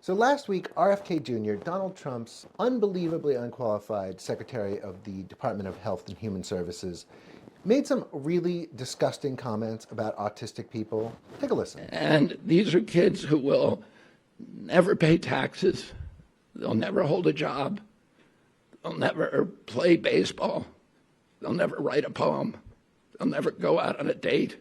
So last week, RFK Jr., Donald Trump's unbelievably unqualified Secretary of the Department of Health and Human Services, made some really disgusting comments about autistic people. Take a listen. And these are kids who will never pay taxes. They'll never hold a job. They'll never play baseball. They'll never write a poem. They'll never go out on a date.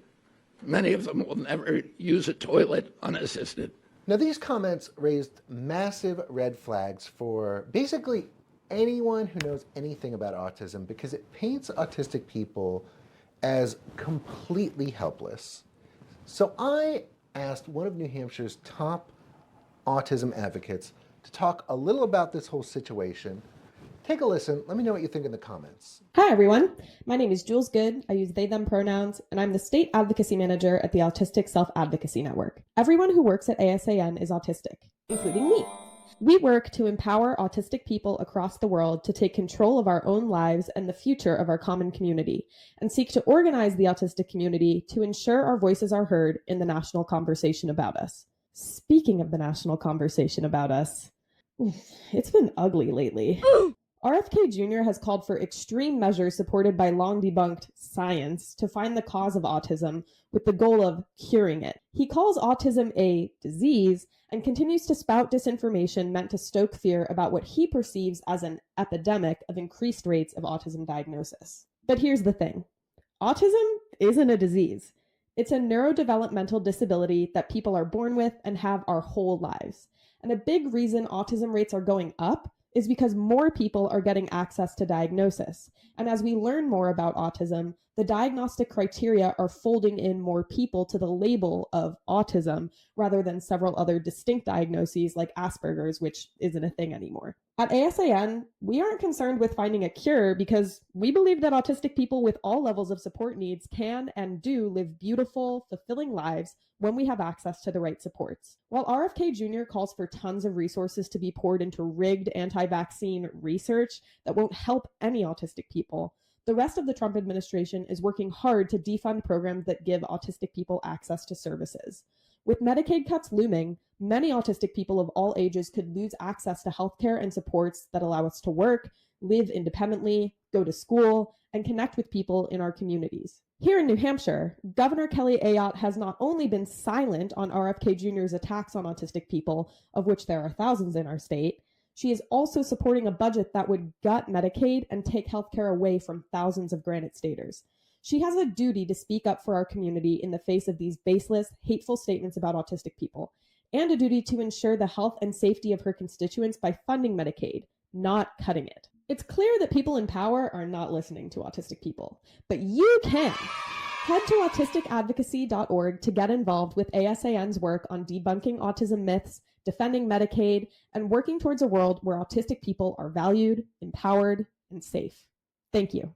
Many of them will never use a toilet unassisted. Now, these comments raised massive red flags for basically anyone who knows anything about autism, because it paints autistic people as completely helpless. So I asked one of New Hampshire's top autism advocates to talk a little about this whole situation. Take a listen. Let me know what you think in the comments. Hi, everyone. My name is Jules Good. I use they, them pronouns, and I'm the State Advocacy Manager at the Autistic Self-Advocacy Network. Everyone who works at ASAN is autistic, including me. We work to empower autistic people across the world to take control of our own lives and the future of our common community, and seek to organize the autistic community to ensure our voices are heard in the national conversation about us. Speaking of the national conversation about us, it's been ugly lately. RFK Jr. has called for extreme measures supported by long-debunked science to find the cause of autism with the goal of curing it. He calls autism a disease and continues to spout disinformation meant to stoke fear about what he perceives as an epidemic of increased rates of autism diagnosis. But here's the thing. Autism isn't a disease. It's a neurodevelopmental disability that people are born with and have our whole lives. And a big reason autism rates are going up is because more people are getting access to diagnosis. And as we learn more about autism, the diagnostic criteria are folding in more people to the label of autism rather than several other distinct diagnoses like Asperger's, which isn't a thing anymore. At ASAN, we aren't concerned with finding a cure because we believe that autistic people with all levels of support needs can and do live beautiful, fulfilling lives when we have access to the right supports. While RFK Jr. calls for tons of resources to be poured into rigged anti-vaccine research that won't help any autistic people, the rest of the Trump administration is working hard to defund programs that give autistic people access to services. With Medicaid cuts looming, many autistic people of all ages could lose access to healthcare and supports that allow us to work, live independently, go to school, and connect with people in our communities. Here in New Hampshire, Governor Kelly Ayotte has not only been silent on RFK Jr.'s attacks on autistic people, of which there are thousands in our state, she is also supporting a budget that would gut Medicaid and take healthcare away from thousands of Granite Staters. She has a duty to speak up for our community in the face of these baseless, hateful statements about autistic people, and a duty to ensure the health and safety of her constituents by funding Medicaid, not cutting it. It's clear that people in power are not listening to autistic people, but you can. Head to autisticadvocacy.org to get involved with ASAN's work on debunking autism myths, defending Medicaid, and working towards a world where autistic people are valued, empowered, and safe. Thank you.